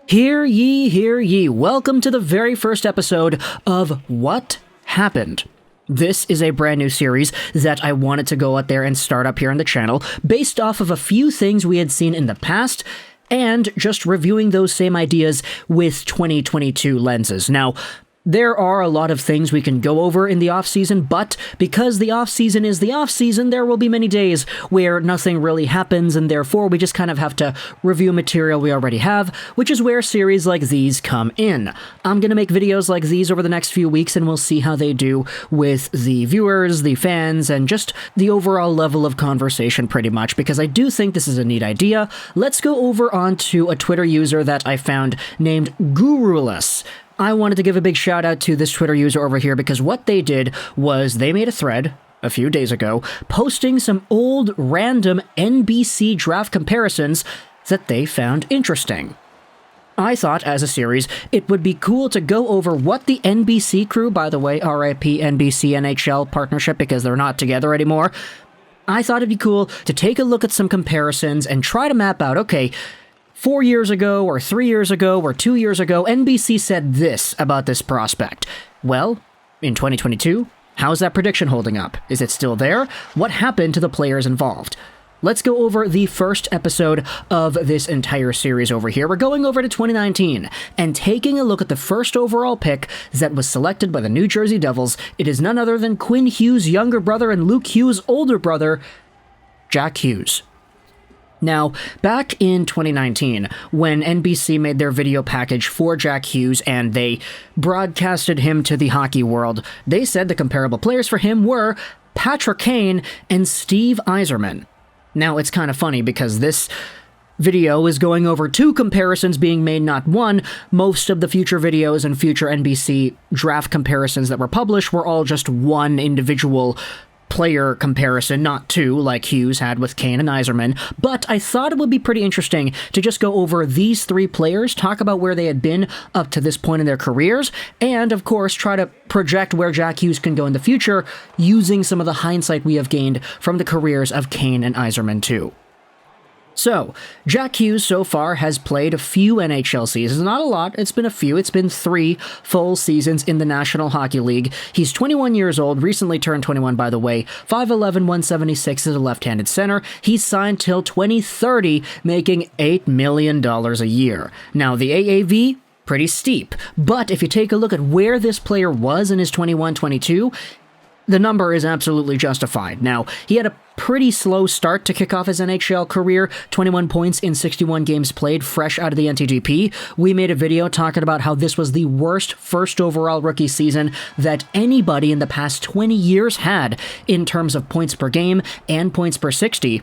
Hear ye, hear ye. Welcome to the very first episode of What Happened. This is a brand new series that I wanted to go out there and start up here on the channel based off of a few things we had seen in the past and just reviewing those same ideas with 2022 lenses. Now, there are a lot of things we can go over in the off-season, but because the off-season is the off-season, there will be many days where nothing really happens, and therefore we just kind of have to review material we already have, which is where series like these come in. I'm going to make videos like these over the next few weeks, and we'll see how they do with the viewers, the fans, and just the overall level of conversation pretty much, because I do think this is a neat idea. Let's go over onto a Twitter user that I found named Guruless. I wanted to give a big shout out to this Twitter user over here because what they did was they made a thread a few days ago posting some old random NBC draft comparisons that they found interesting. I thought, as a series, it would be cool to go over what the NBC crew, by the way, RIP NBC NHL partnership because they're not together anymore. I thought it'd be cool to take a look at some comparisons and try to map out, okay, 4 years ago, or 3 years ago, or 2 years ago, NBC said this about this prospect. Well, in 2022, how's that prediction holding up? Is it still there? What happened to the players involved? Let's go over the first episode of this entire series over here. We're going over to 2019 and taking a look at the first overall pick that was selected by the New Jersey Devils. It is none other than Quinn Hughes' younger brother and Luke Hughes' older brother, Jack Hughes. Now, back in 2019, when NBC made their video package for Jack Hughes and they broadcasted him to the hockey world, they said the comparable players for him were Patrick Kane and Steve Yzerman. Now, it's kind of funny because this video is going over two comparisons being made, not one. Most of the future videos and future NBC draft comparisons that were published were all just one individual player comparison, not two like Hughes had with Kane and Eiserman, but I thought it would be pretty interesting to just go over these three players, talk about where they had been up to this point in their careers, and of course try to project where Jack Hughes can go in the future using some of the hindsight we have gained from the careers of Kane and Eiserman too. So, Jack Hughes so far has played a few NHL seasons, not a lot, it's been a few, it's been 3 full seasons in the National Hockey League. He's 21 years old, recently turned 21 by the way, 5'11", 176 as a left-handed center. He's signed till 2030, making $8 million a year. Now, the AAV, pretty steep, but if you take a look at where this player was in his 21-22, the number is absolutely justified. Now, he had a pretty slow start to kick off his NHL career, 21 points in 61 games played, fresh out of the NTDP. We made a video talking about how this was the worst first overall rookie season that anybody in the past 20 years had in terms of points per game and points per 60.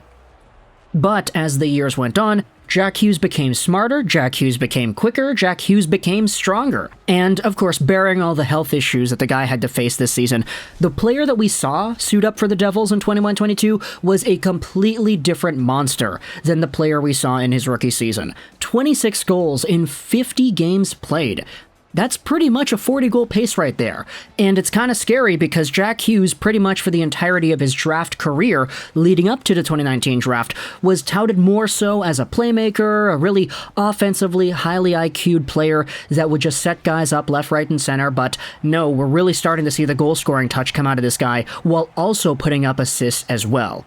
But as the years went on, Jack Hughes became smarter, Jack Hughes became quicker, Jack Hughes became stronger. And, of course, bearing all the health issues that the guy had to face this season, the player that we saw suit up for the Devils in 21-22 was a completely different monster than the player we saw in his rookie season. 26 goals in 50 games played. That's pretty much a 40-goal pace right there. And it's kind of scary because Jack Hughes, pretty much for the entirety of his draft career leading up to the 2019 draft, was touted more so as a playmaker, a really offensively highly IQ'd player that would just set guys up left, right, and center. But no, we're really starting to see the goal-scoring touch come out of this guy while also putting up assists as well.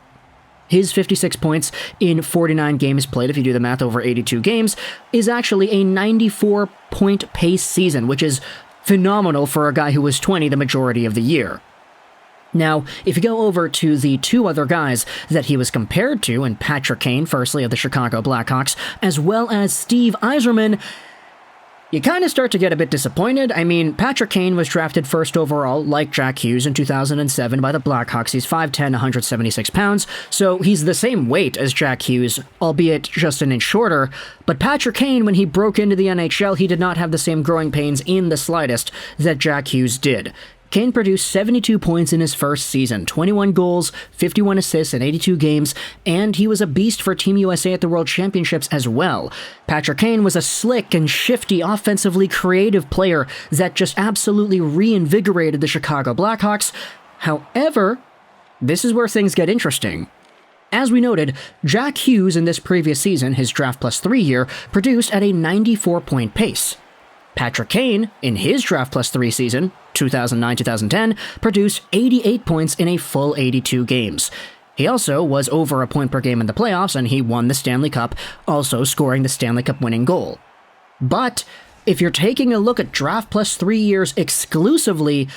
His 56 points in 49 games played, if you do the math over 82 games, is actually a 94-point pace season, which is phenomenal for a guy who was 20 the majority of the year. Now, if you go over to the two other guys that he was compared to, and Patrick Kane, firstly of the Chicago Blackhawks, as well as Steve Yzerman, you kind of start to get a bit disappointed. I mean, Patrick Kane was drafted first overall, like Jack Hughes, in 2007 by the Blackhawks. He's 5'10", 176 pounds, so he's the same weight as Jack Hughes, albeit just an inch shorter. But Patrick Kane, when he broke into the NHL, he did not have the same growing pains in the slightest that Jack Hughes did. Kane produced 72 points in his first season, 21 goals, 51 assists in 82 games, and he was a beast for Team USA at the World Championships as well. Patrick Kane was a slick and shifty, offensively creative player that just absolutely reinvigorated the Chicago Blackhawks. However, this is where things get interesting. As we noted, Jack Hughes in this previous season, his Draft Plus 3 year, produced at a 94-point pace. Patrick Kane, in his Draft Plus 3 season, 2009-2010, produced 88 points in a full 82 games. He also was over a point per game in the playoffs, and he won the Stanley Cup, also scoring the Stanley Cup winning goal. But if you're taking a look at Draft Plus 3 years exclusively,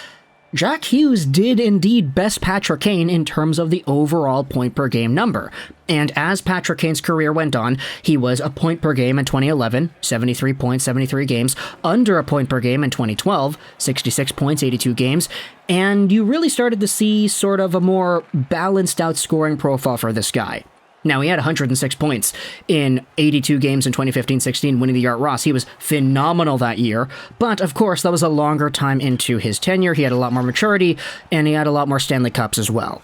Jack Hughes did indeed best Patrick Kane in terms of the overall point per game number. And as Patrick Kane's career went on, he was a point per game in 2011, 73 points, 73 games, under a point per game in 2012, 66 points, 82 games, and you really started to see sort of a more balanced out scoring profile for this guy. Now, he had 106 points in 82 games in 2015-16, winning the Art Ross. He was phenomenal that year, but of course, that was a longer time into his tenure. He had a lot more maturity, and he had a lot more Stanley Cups as well.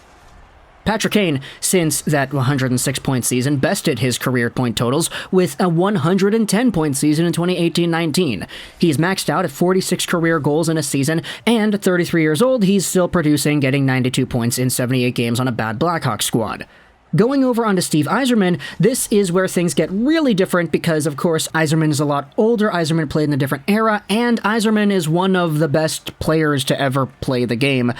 Patrick Kane, since that 106-point season, bested his career point totals with a 110-point season in 2018-19. He's maxed out at 46 career goals in a season, and at 33 years old, he's still producing, getting 92 points in 78 games on a bad Blackhawks squad. Going over onto Steve Yzerman, this is where things get really different because, of course, Yzerman is a lot older, Yzerman played in a different era, and Yzerman is one of the best players to ever play the game.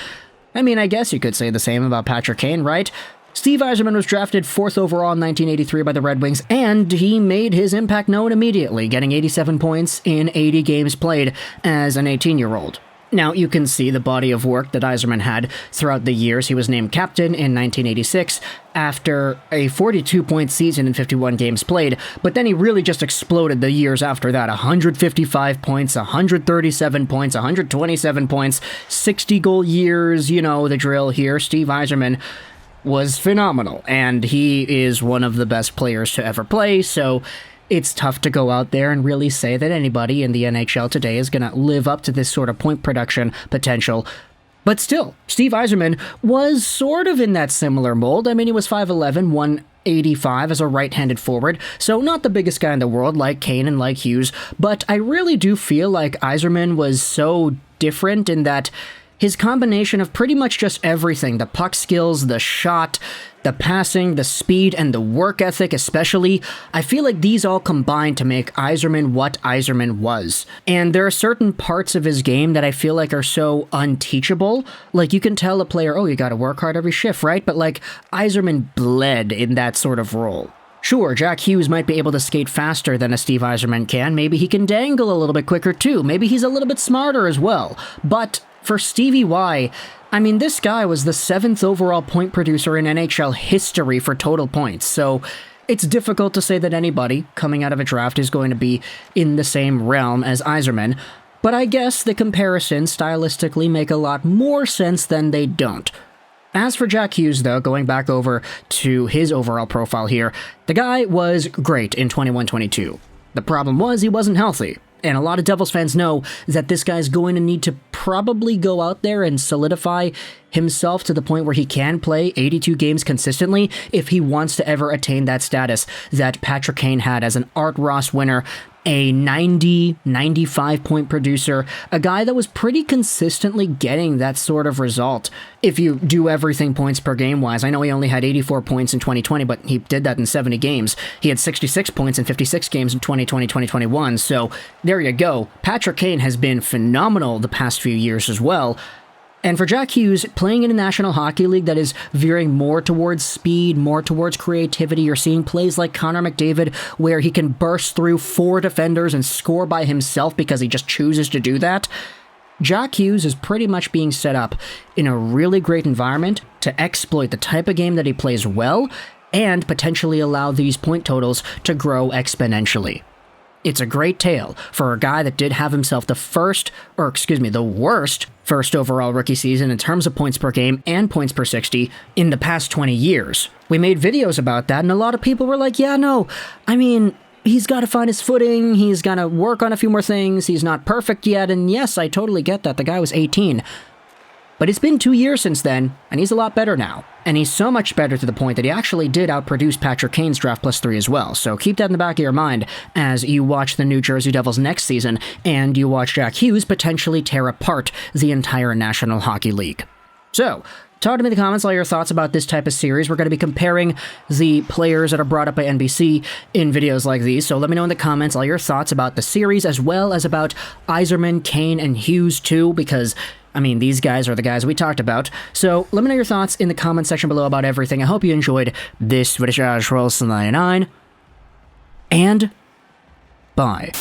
I mean, I guess you could say the same about Patrick Kane, right? Steve Yzerman was drafted 4th overall in 1983 by the Red Wings, and he made his impact known immediately, getting 87 points in 80 games played as an 18-year-old. Now, you can see the body of work that Eiserman had throughout the years. He was named captain in 1986 after a 42-point season in 51 games played, but then he really just exploded the years after that. 155 points, 137 points, 127 points, 60-goal years, you know the drill here. Steve Eiserman was phenomenal, and he is one of the best players to ever play, so it's tough to go out there and really say that anybody in the NHL today is going to live up to this sort of point production potential. But still, Steve Yzerman was sort of in that similar mold. I mean, he was 5'11", 185 as a right-handed forward, so not the biggest guy in the world like Kane and like Hughes, but I really do feel like Yzerman was so different in that his combination of pretty much just everything, the puck skills, the shot, the passing, the speed, and the work ethic especially, I feel like these all combined to make Yzerman what Yzerman was. And there are certain parts of his game that I feel like are so unteachable. Like, you can tell a player, oh, you gotta work hard every shift, right? But like, Yzerman bled in that sort of role. Sure, Jack Hughes might be able to skate faster than a Steve Yzerman can. Maybe he can dangle a little bit quicker too. Maybe he's a little bit smarter as well. But for Stevie Y, I mean, this guy was the 7th overall point producer in NHL history for total points, so it's difficult to say that anybody coming out of a draft is going to be in the same realm as Yzerman, but I guess the comparisons stylistically make a lot more sense than they don't. As for Jack Hughes, though, going back over to his overall profile here, the guy was great in 21-22. The problem was he wasn't healthy. And a lot of Devils fans know that this guy's going to need to probably go out there and solidify himself to the point where he can play 82 games consistently if he wants to ever attain that status that Patrick Kane had as an Art Ross winner, a 90, 95-point producer, a guy that was pretty consistently getting that sort of result. If you do everything points per game-wise, I know he only had 84 points in 2020, but he did that in 70 games. He had 66 points in 56 games in 2020-2021, so there you go. Patrick Kane has been phenomenal the past few years as well. And for Jack Hughes, playing in a National Hockey League that is veering more towards speed, more towards creativity, you're seeing plays like Connor McDavid where he can burst through 4 defenders and score by himself because he just chooses to do that. Jack Hughes is pretty much being set up in a really great environment to exploit the type of game that he plays well and potentially allow these point totals to grow exponentially. It's a great tale for a guy that did have himself the worst first overall rookie season in terms of points per game and points per 60 in the past 20 years. We made videos about that, and a lot of people were like, yeah, no, I mean, he's got to find his footing, he's got to work on a few more things, he's not perfect yet, and yes, I totally get that, the guy was 18. But it's been 2 years since then, and he's a lot better now. And he's so much better to the point that he actually did outproduce Patrick Kane's Draft Plus 3 as well. So keep that in the back of your mind as you watch the New Jersey Devils next season, and you watch Jack Hughes potentially tear apart the entire National Hockey League. So, Talk to me in the comments all your thoughts about this type of series. We're going to be comparing the players that are brought up by NBC in videos like these, so let me know in the comments all your thoughts about the series, as well as about Eiserman, Kane, and Hughes too, because, I mean, these guys are the guys we talked about. So let me know your thoughts in the comment section below about everything. I hope you enjoyed this video, 99, and bye.